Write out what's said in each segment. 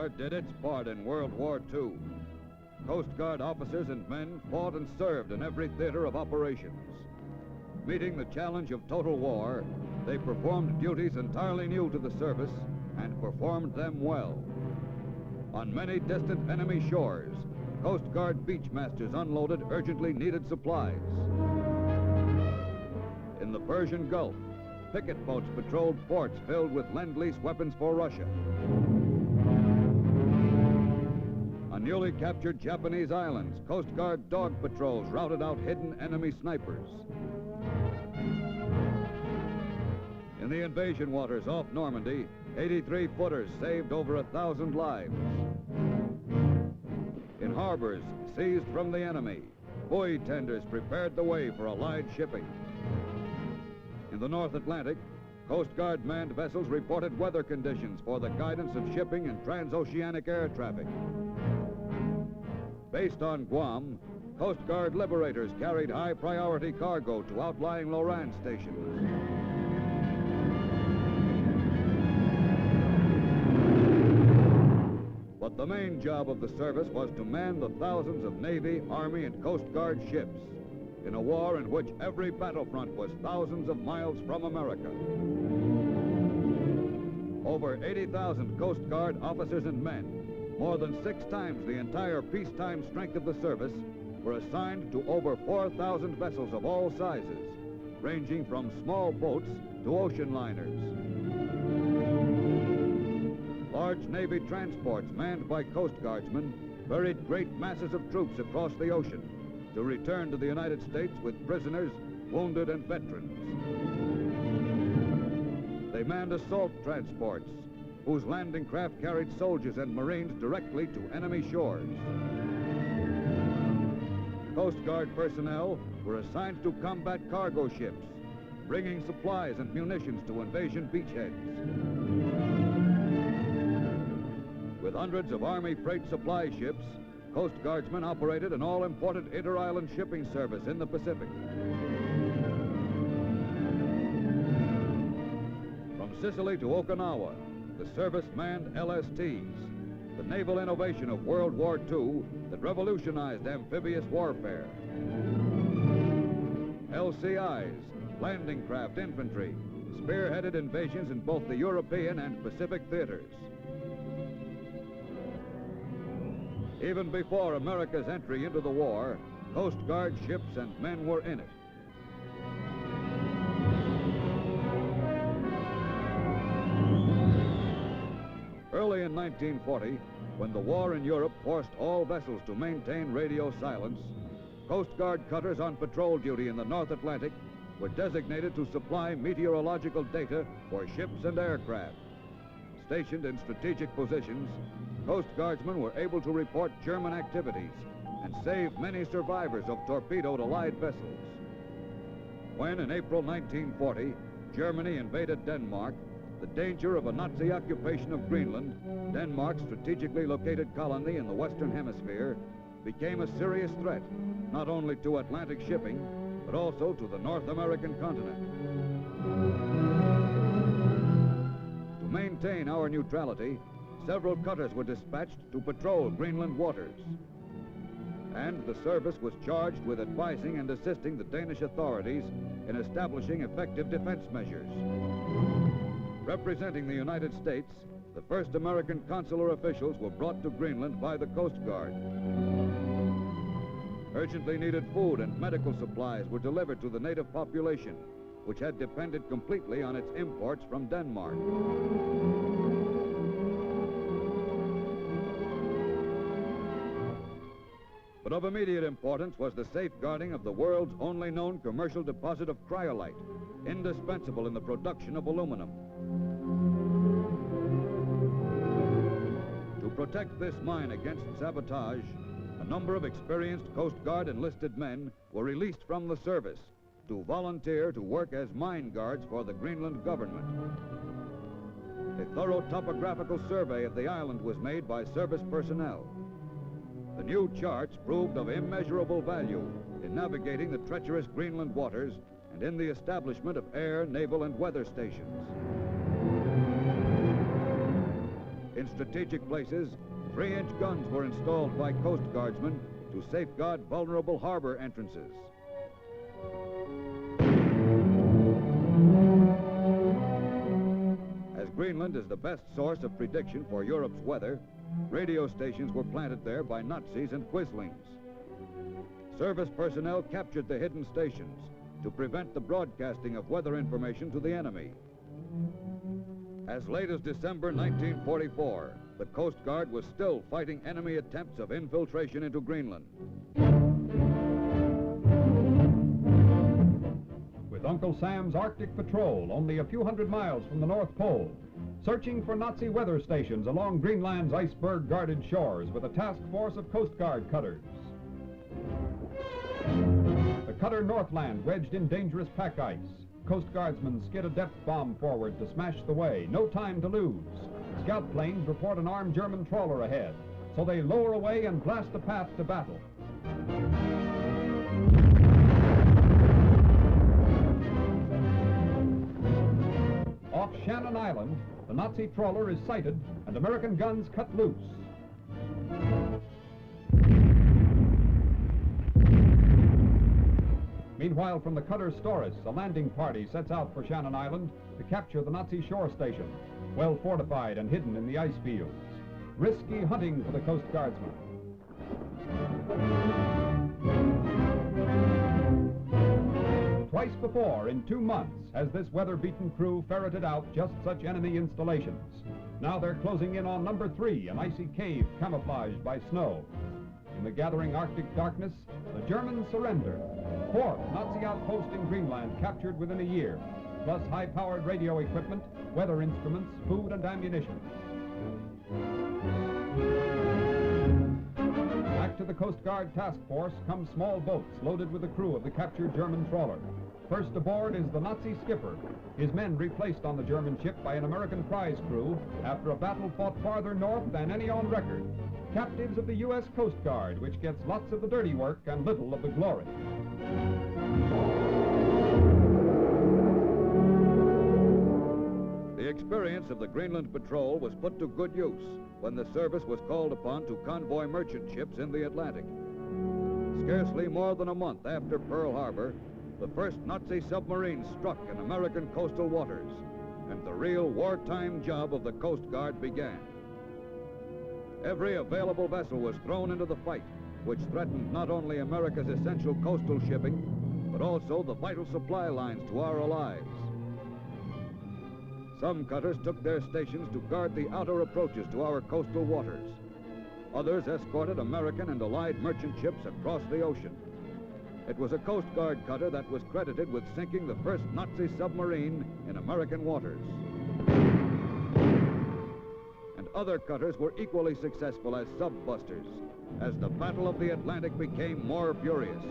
Guard did its part in World War II. Coast Guard officers and men fought and served in every theater of operations. Meeting the challenge of total war, they performed duties entirely new to the service and performed them well. On many distant enemy shores, Coast Guard beachmasters unloaded urgently needed supplies. In the Persian Gulf, picket boats patrolled ports filled with Lend-Lease weapons for Russia. On newly captured Japanese islands, Coast Guard dog patrols routed out hidden enemy snipers. In the invasion waters off Normandy, 83-footers saved over 1,000 lives. In harbors seized from the enemy, buoy tenders prepared the way for Allied shipping. In the North Atlantic, Coast Guard manned vessels reported weather conditions for the guidance of shipping and transoceanic air traffic. Based on Guam, Coast Guard liberators carried high-priority cargo to outlying Lorraine stations. But the main job of the service was to man the thousands of Navy, Army, and Coast Guard ships in a war in which every battlefront was thousands of miles from America. Over 80,000 Coast Guard officers and men, more than 6 times the entire peacetime strength of the service, were assigned to over 4,000 vessels of all sizes, ranging from small boats to ocean liners. Large Navy transports manned by Coast Guardsmen ferried great masses of troops across the ocean to return to the United States with prisoners, wounded, and veterans. They manned assault transports, whose landing craft carried soldiers and Marines directly to enemy shores. Coast Guard personnel were assigned to combat cargo ships, bringing supplies and munitions to invasion beachheads. With hundreds of Army freight supply ships, Coast Guardsmen operated an all-important inter-island shipping service in the Pacific. From Sicily to Okinawa, the service manned LSTs, the naval innovation of World War II that revolutionized amphibious warfare. LCIs, landing craft infantry, spearheaded invasions in both the European and Pacific theaters. Even before America's entry into the war, Coast Guard ships and men were in it. Early in 1940, when the war in Europe forced all vessels to maintain radio silence, Coast Guard cutters on patrol duty in the North Atlantic were designated to supply meteorological data for ships and aircraft. Stationed in strategic positions, Coast Guardsmen were able to report German activities and save many survivors of torpedoed Allied vessels. When, in April 1940, Germany invaded Denmark, the danger of a Nazi occupation of Greenland, Denmark's strategically located colony in the Western Hemisphere, became a serious threat, not only to Atlantic shipping, but also to the North American continent. To maintain our neutrality, several cutters were dispatched to patrol Greenland waters. And the service was charged with advising and assisting the Danish authorities in establishing effective defense measures. Representing the United States, the first American consular officials were brought to Greenland by the Coast Guard. Urgently needed food and medical supplies were delivered to the native population, which had depended completely on its imports from Denmark. But of immediate importance was the safeguarding of the world's only known commercial deposit of cryolite, indispensable in the production of aluminum. To protect this mine against sabotage, a number of experienced Coast Guard enlisted men were released from the service to volunteer to work as mine guards for the Greenland government. A thorough topographical survey of the island was made by service personnel. The new charts proved of immeasurable value in navigating the treacherous Greenland waters and in the establishment of air, naval, and weather stations. In strategic places, 3-inch guns were installed by Coast Guardsmen to safeguard vulnerable harbor entrances. As Greenland is the best source of prediction for Europe's weather, radio stations were planted there by Nazis and Quislings. Service personnel captured the hidden stations to prevent the broadcasting of weather information to the enemy. As late as December 1944, the Coast Guard was still fighting enemy attempts of infiltration into Greenland. With Uncle Sam's Arctic Patrol only a few hundred miles from the North Pole, searching for Nazi weather stations along Greenland's iceberg-guarded shores with a task force of Coast Guard cutters. The cutter Northland wedged in dangerous pack ice. Coast Guardsmen skid a depth bomb forward to smash the way. No time to lose. Scout planes report an armed German trawler ahead, so they lower away and blast a path to battle. Off Shannon Island, the Nazi trawler is sighted and American guns cut loose. Meanwhile, from the cutter Storis, a landing party sets out for Shannon Island to capture the Nazi shore station, well fortified and hidden in the ice fields. Risky hunting for the Coast Guardsmen. Twice before, in 2 months, has this weather-beaten crew ferreted out just such enemy installations. Now they're closing in on number 3, an icy cave camouflaged by snow. In the gathering Arctic darkness, the Germans surrender. 4th Nazi outpost in Greenland captured within a year, plus high-powered radio equipment, weather instruments, food, and ammunition. Back to the Coast Guard task force come small boats loaded with the crew of the captured German trawler. First aboard is the Nazi skipper, his men replaced on the German ship by an American prize crew after a battle fought farther north than any on record. Captives of the U.S. Coast Guard, which gets lots of the dirty work and little of the glory. The experience of the Greenland Patrol was put to good use when the service was called upon to convoy merchant ships in the Atlantic. Scarcely more than a month after Pearl Harbor, the first Nazi submarine struck in American coastal waters, and the real wartime job of the Coast Guard began. Every available vessel was thrown into the fight, which threatened not only America's essential coastal shipping, but also the vital supply lines to our allies. Some cutters took their stations to guard the outer approaches to our coastal waters. Others escorted American and Allied merchant ships across the ocean. It was a Coast Guard cutter that was credited with sinking the first Nazi submarine in American waters. And other cutters were equally successful as sub-busters, as the Battle of the Atlantic became more furious.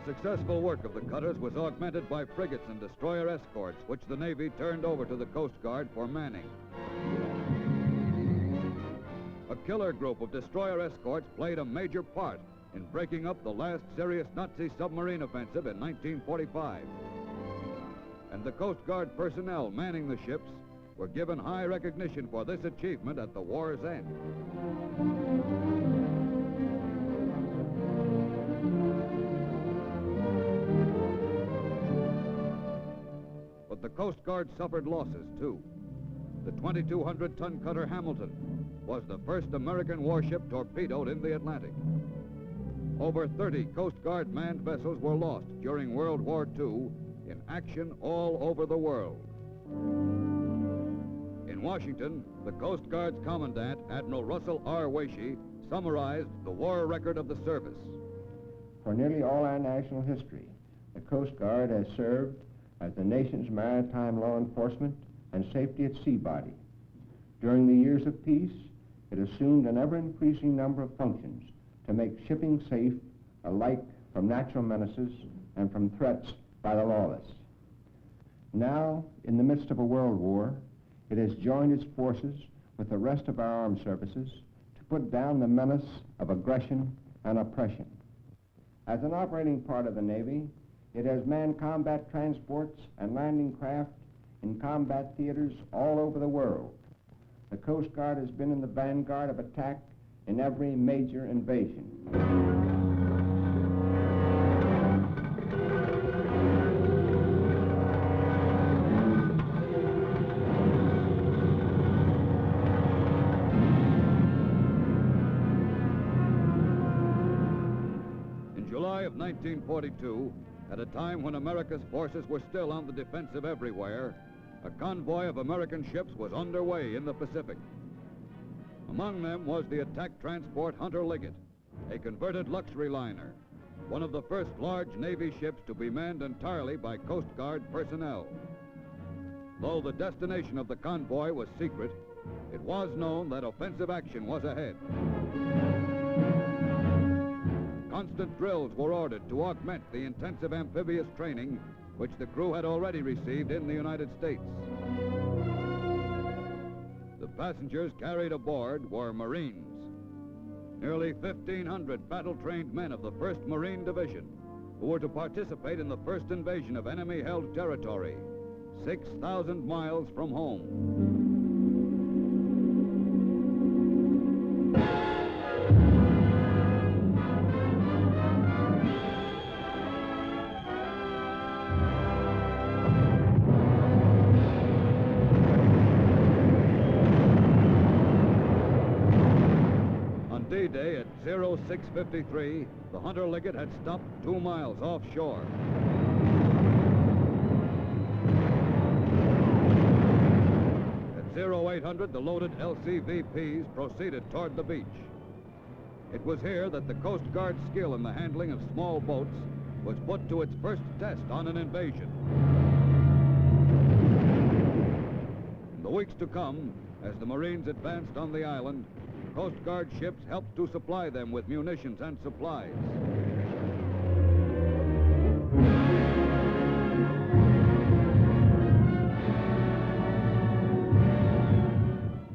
The successful work of the cutters was augmented by frigates and destroyer escorts, which the Navy turned over to the Coast Guard for manning. A killer group of destroyer escorts played a major part in breaking up the last serious Nazi submarine offensive in 1945. And the Coast Guard personnel manning the ships were given high recognition for this achievement at the war's end. But the Coast Guard suffered losses, too. The 2,200-ton cutter Hamilton was the first American warship torpedoed in the Atlantic. Over 30 Coast Guard manned vessels were lost during World War II in action all over the world. In Washington, the Coast Guard's Commandant, Admiral Russell R. Waesche, summarized the war record of the service. For nearly all our national history, the Coast Guard has served as the nation's maritime law enforcement and safety at sea body. During the years of peace, it assumed an ever-increasing number of functions to make shipping safe alike from natural menaces and from threats by the lawless. Now, in the midst of a world war, it has joined its forces with the rest of our armed services to put down the menace of aggression and oppression. As an operating part of the Navy, it has manned combat transports and landing craft in combat theaters all over the world. The Coast Guard has been in the vanguard of attack in every major invasion. In July of 1942, at a time when America's forces were still on the defensive everywhere, a convoy of American ships was underway in the Pacific. Among them was the attack transport Hunter Liggett, a converted luxury liner, one of the first large Navy ships to be manned entirely by Coast Guard personnel. Though the destination of the convoy was secret, it was known that offensive action was ahead. Constant drills were ordered to augment the intensive amphibious training which the crew had already received in the United States. The passengers carried aboard were Marines. Nearly 1,500 battle-trained men of the 1st Marine Division who were to participate in the first invasion of enemy-held territory, 6,000 miles from home. D-Day at 06:53, the Hunter Liggett had stopped 2 miles offshore. At 0800, the loaded LCVPs proceeded toward the beach. It was here that the Coast Guard's skill in the handling of small boats was put to its first test on an invasion. In the weeks to come, as the Marines advanced on the island, Coast Guard ships helped to supply them with munitions and supplies.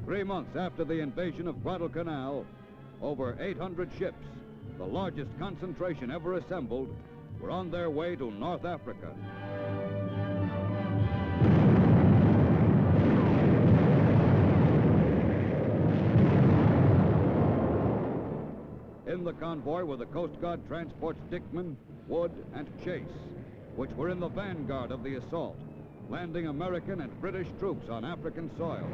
Three months after the invasion of Guadalcanal, over 800 ships, the largest concentration ever assembled, were on their way to North Africa. In the convoy were the Coast Guard transports Dickman, Wood, and Chase, which were in the vanguard of the assault, landing American and British troops on African soil.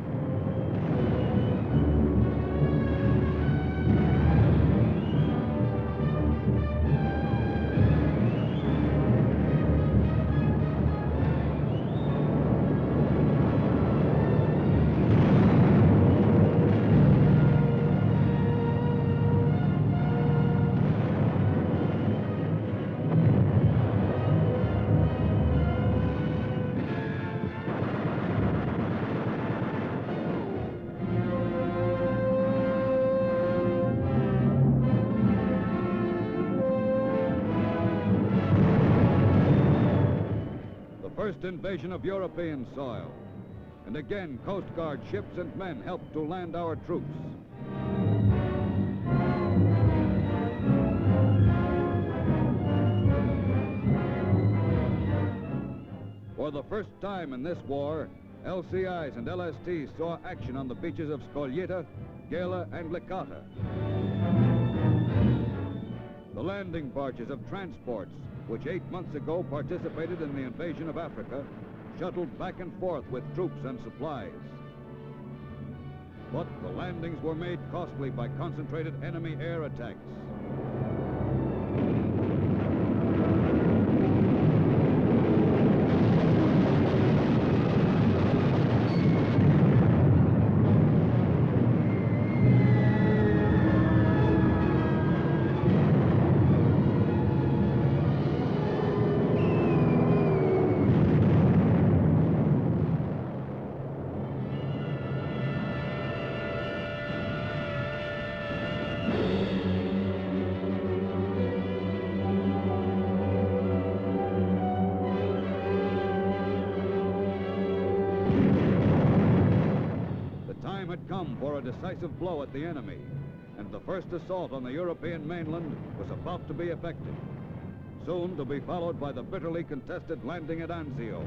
First invasion of European soil. And again, Coast Guard ships and men helped to land our troops. For the first time in this war, LCIs and LSTs saw action on the beaches of Spoleto, Gela, and Licata. The landing barges of transports, which 8 months ago participated in the invasion of Africa, shuttled back and forth with troops and supplies. But the landings were made costly by concentrated enemy air attacks. for a decisive blow at the enemy, and the first assault on the European mainland was about to be effected, soon to be followed by the bitterly contested landing at Anzio.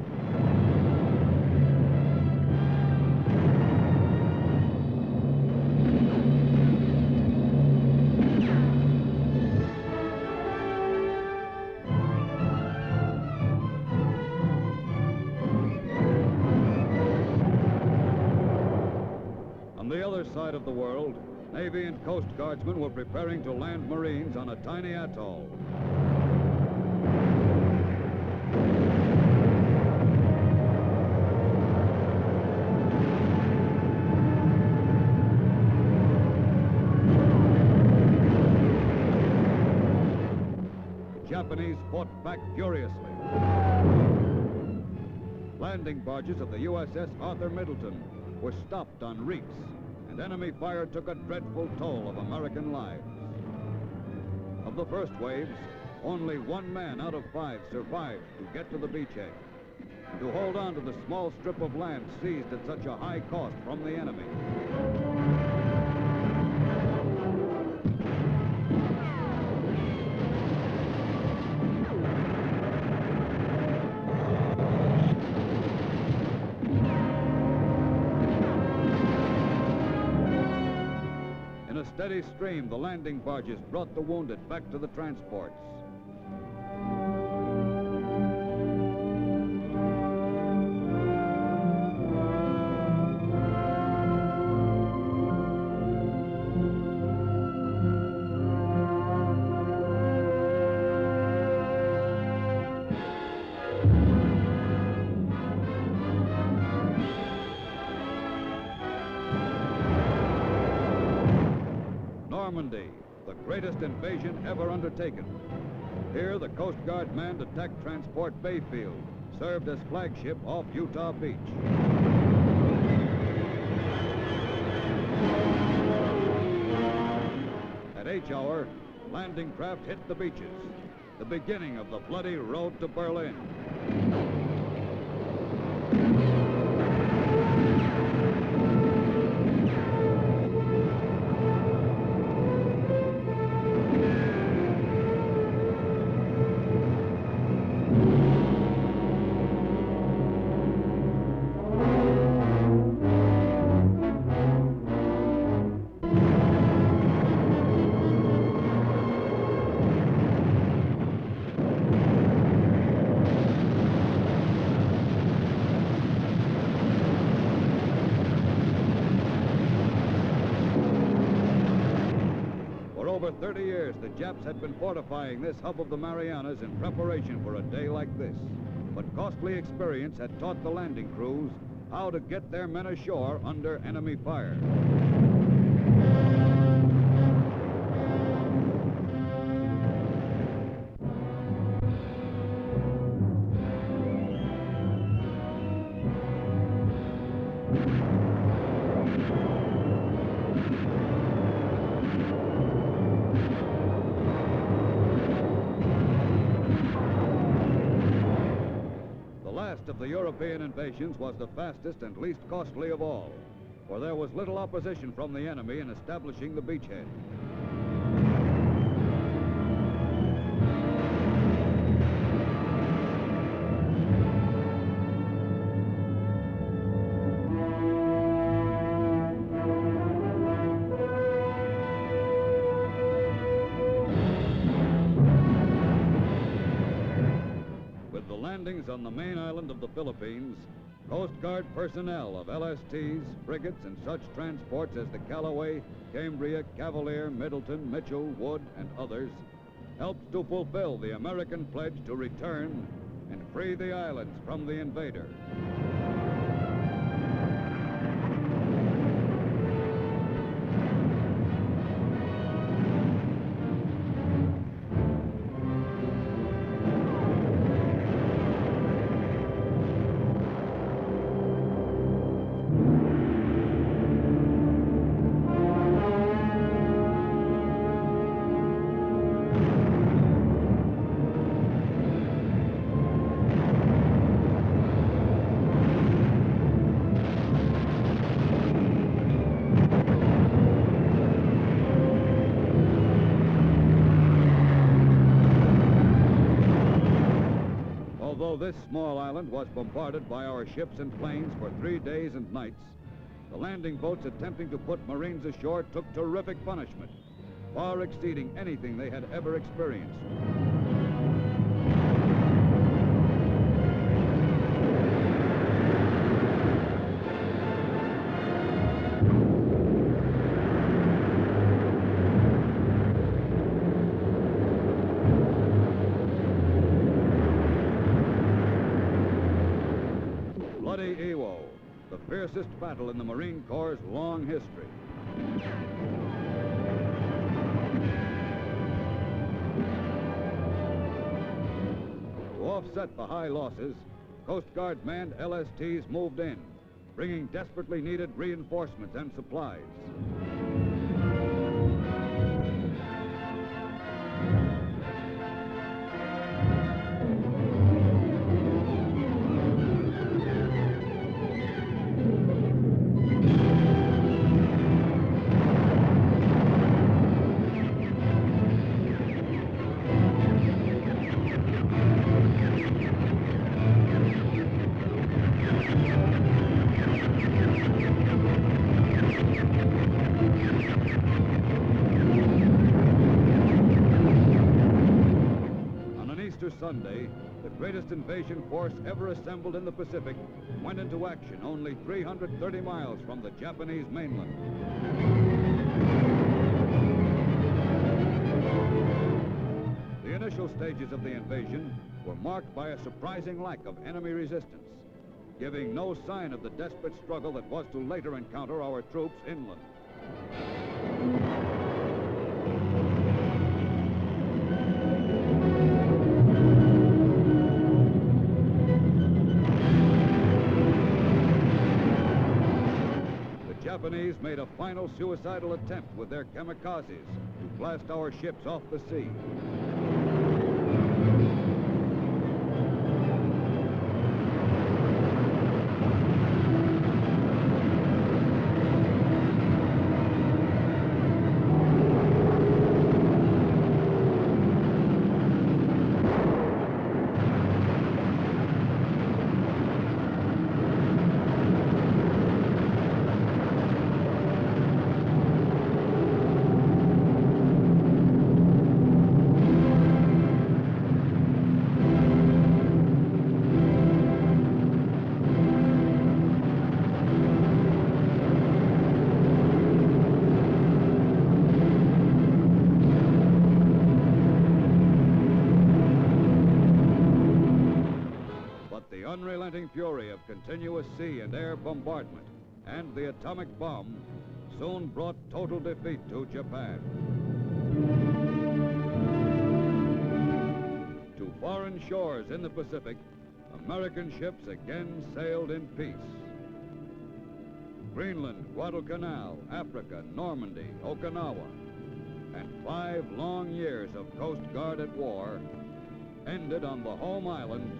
On the other side of the world, Navy and Coast Guardsmen were preparing to land Marines on a tiny atoll. The Japanese fought back furiously. Landing barges of the USS Arthur Middleton were stopped on reefs, and enemy fire took a dreadful toll of American lives. Of the first waves, only 1 man out of 5 survived to get to the beachhead and to hold on to the small strip of land seized at such a high cost from the enemy. In a steady stream, the landing barges brought the wounded back to the transports. Normandy, the greatest invasion ever undertaken. Here, the Coast Guard manned attack transport Bayfield, served as flagship off Utah Beach. At H hour, landing craft hit the beaches, the beginning of the bloody road to Berlin. For 30 years, the Japs had been fortifying this hub of the Marianas in preparation for a day like this. But costly experience had taught the landing crews how to get their men ashore under enemy fire. Of the European invasions was the fastest and least costly of all, for there was little opposition from the enemy in establishing the beachhead. Landings on the main island of the Philippines, Coast Guard personnel of LSTs, frigates, and such transports as the Callaway, Cambria, Cavalier, Middleton, Mitchell, Wood, and others helped to fulfill the American pledge to return and free the islands from the invader. this small island was bombarded by our ships and planes for 3 days and nights, the landing boats attempting to put Marines ashore took terrific punishment, far exceeding anything they had ever experienced. Bloody Iwo, the fiercest battle in the Marine Corps' long history. To offset the high losses, Coast Guard manned LSTs moved in, bringing desperately needed reinforcements and supplies. Sunday, the greatest invasion force ever assembled in the Pacific went into action only 330 miles from the Japanese mainland. The initial stages of the invasion were marked by a surprising lack of enemy resistance, giving no sign of the desperate struggle that was to later encounter our troops inland. The Japanese made a final suicidal attempt with their kamikazes to blast our ships off the sea. Unrelenting fury of continuous sea and air bombardment and the atomic bomb soon brought total defeat to Japan. To foreign shores in the Pacific, American ships again sailed in peace. Greenland, Guadalcanal, Africa, Normandy, Okinawa, and 5 long years of Coast Guard at war ended on the home islands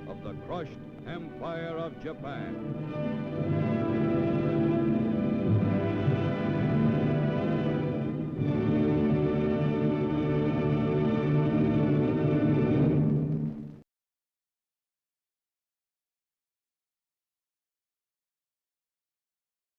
of the crushed Empire of Japan.